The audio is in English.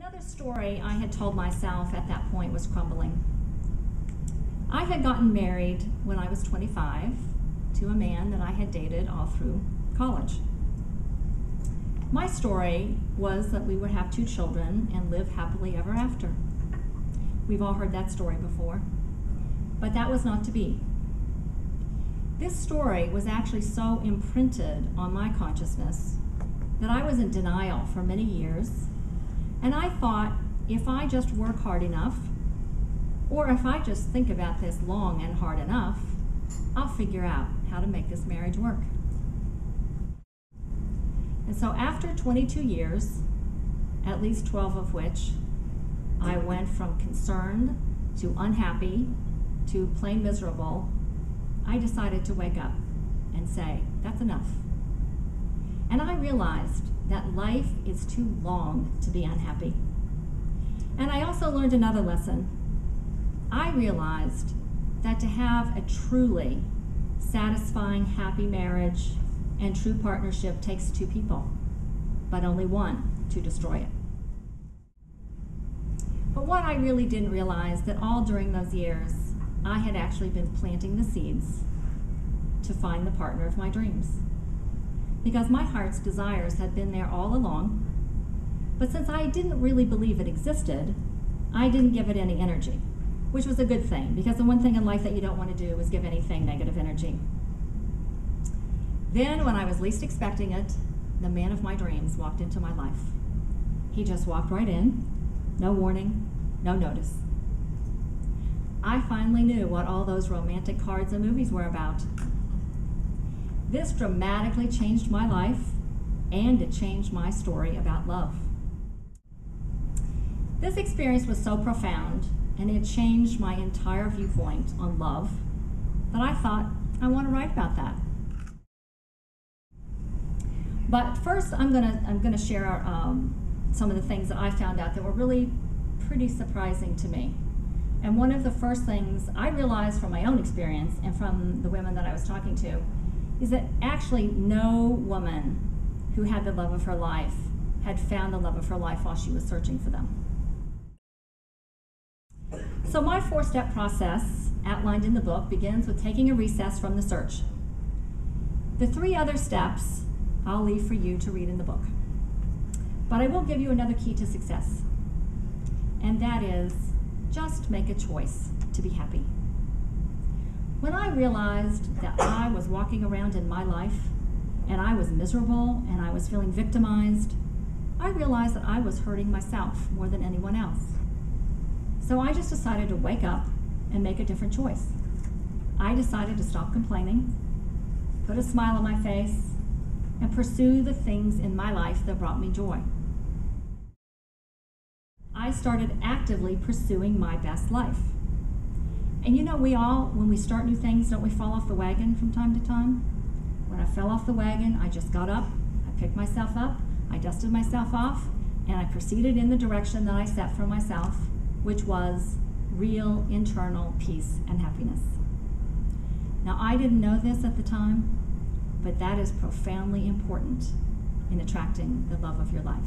Another story I had told myself at that point was crumbling. I had gotten married when I was 25 to a man that I had dated all through college. My story was that we would have 2 children and live happily ever after. We've all heard that story before, but that was not to be. This story was actually so imprinted on my consciousness that I was in denial for many years, and I thought if I just work hard enough, or if I just think about this long and hard enough, I'll figure out how to make this marriage work. And so after 22 years, at least 12 of which, I went from concerned to unhappy to plain miserable, I decided to wake up and say, that's enough. And I realized that life is too long to be unhappy. And I also learned another lesson. I realized that to have a truly satisfying, happy marriage and true partnership takes 2 people, but only one to destroy it. But what I really didn't realize that all during those years, I had actually been planting the seeds to find the partner of my dreams. Because my heart's desires had been there all along, but since I didn't really believe it existed, I didn't give it any energy, which was a good thing, because the one thing in life that you don't want to do is give anything negative energy. Then, when I was least expecting it, the man of my dreams walked into my life. He just walked right in, no warning, no notice. I finally knew what all those romantic cards and movies were about. This dramatically changed my life, and it changed my story about love. This experience was so profound, and it changed my entire viewpoint on love, that I thought, I want to write about that. But first, I'm gonna share some of the things that I found out that were really pretty surprising to me. And one of the first things I realized from my own experience and from the women that I was talking to is that actually no woman who had the love of her life had found the love of her life while she was searching for them. So my 4-step process outlined in the book begins with taking a recess from the search. The 3 other steps I'll leave for you to read in the book. But I will give you another key to success, and that is just make a choice to be happy. When I realized that I was walking around in my life and I was miserable and I was feeling victimized, I realized that I was hurting myself more than anyone else. So I just decided to wake up and make a different choice. I decided to stop complaining, put a smile on my face, and pursue the things in my life that brought me joy. I started actively pursuing my best life. And you know, we all, when we start new things, don't we fall off the wagon from time to time? When I fell off the wagon, I just got up, I picked myself up, I dusted myself off, and I proceeded in the direction that I set for myself, which was real internal peace and happiness. Now, I didn't know this at the time, but that is profoundly important in attracting the love of your life.